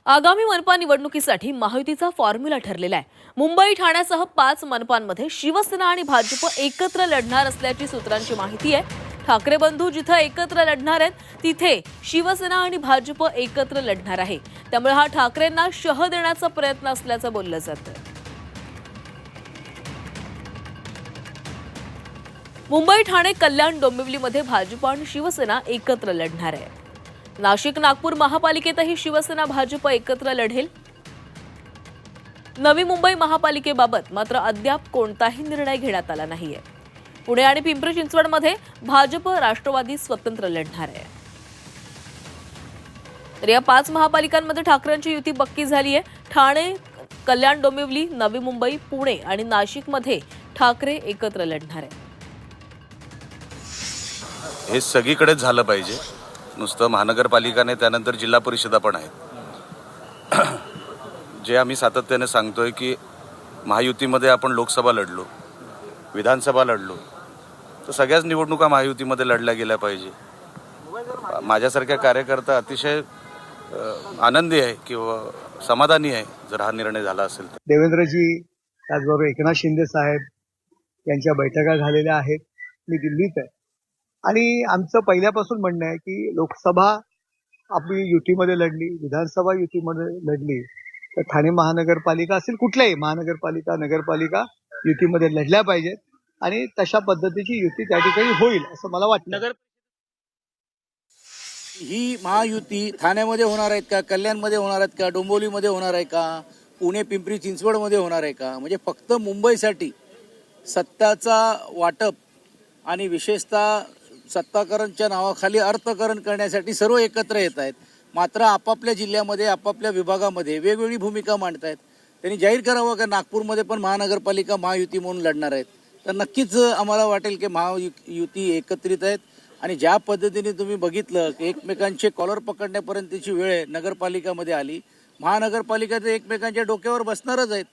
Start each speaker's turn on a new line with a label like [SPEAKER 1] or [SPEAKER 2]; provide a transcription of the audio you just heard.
[SPEAKER 1] आगामी मनपा निवडणुकीसाठी महायुतीचा फॉर्म्युला ठरलेला आहे। मुंबई ठाण्यासह 5 मनपांमध्ये शिवसेना आणि भाजप एकत्र लढणार असल्याची सूत्रांची माहिती आहे। ठाकरे बंधू जिथे एकत्र लढणार आहेत तिथे शिवसेना आणि भाजप एकत्र लढणार आहे। त्यामुळे हा ठाकरेंना शह देण्याचा प्रयत्न असल्याचं बोललं जातं। मुंबई ठाणे कल्याण डोंबिवलीमध्ये भाजप आणि शिवसेना एकत्र लढणार आहे। नाशिक नागपूर महापालिकेतही शिवसेना भाजप एकत्र लढेल। नवी मुंबई महापालिकेबाबत मात्र अद्याप कोणताही निर्णय घेण्यात आला नाहीये। पुणे आणि पिंपरी चिंचवडमध्ये भाजप राष्ट्रवादी स्वतंत्र लढणार आहे। तर या 5 महापालिकांमध्ये ठाकरेंची युती पक्की झाली आहे। ठाणे, कल्याण डोंबिवली, नवी मुंबई, पुणे आणि नाशिकमध्ये ठाकरे एकत्र लढणार आहे।
[SPEAKER 2] हे सगळीकडेच झालं पाहिजे, नुसतं महानगरपालिकाने त्यानंतर जिल्हा परिषदा पण आहेत। जे आम्ही सातत्याने सांगतोय की महायुतीमध्ये आपण लोकसभा लढलो, विधानसभा लढलो, तर सगळ्याच निवडणुका महायुतीमध्ये लढल्या गेल्या पाहिजे। माझ्यासारख्या कार्यकर्ता अतिशय आनंदी आहे किंवा समाधानी आहे जर हा निर्णय झाला असेल तर।
[SPEAKER 3] देवेंद्रजी, त्याचबरोबर एकनाथ शिंदे साहेब यांच्या बैठका झालेल्या आहेत। मी दिल्लीत आहे आणि आमचं पहिल्यापासून म्हणणं आहे की लोकसभा आपली युतीमध्ये लढली, विधानसभा युतीमध्ये लढली, तर ठाणे महानगरपालिका असेल, कुठल्याही महानगरपालिका, नगरपालिका युतीमध्ये लढल्या पाहिजेत आणि तशा पद्धतीची युती त्या ठिकाणी होईल असं मला वाटतं।
[SPEAKER 4] ही महायुती ठाण्यामध्ये होणार आहेत का, कल्याणमध्ये होणार आहेत का, डोंबिवलीमध्ये होणार आहे का, पुणे पिंपरी चिंचवडमध्ये होणार आहे का? म्हणजे फक्त मुंबईसाठी सत्ताचा वाटप आणि विशेषतः सत्ताकरणच्या नावाखाली अर्थकरण करण्यासाठी सर्व एकत्र येत आहेत। मात्र आपापल्या जिल्ह्यामध्ये, आपापल्या विभागामध्ये वेगवेगळी भूमिका मांडत आहेत। त्यांनी जाहीर करावं का नागपूरमध्ये पण महानगरपालिका महायुती म्हणून लढणार आहेत, तर नक्कीच आम्हाला वाटेल की महायुती एकत्रित आहेत। आणि ज्या पद्धतीने तुम्ही बघितलं की एकमेकांचे कॉलर पकडण्यापर्यंतची वेळ नगरपालिकामध्ये आली, महानगरपालिका तर एकमेकांच्या डोक्यावर बसणारच आहेत।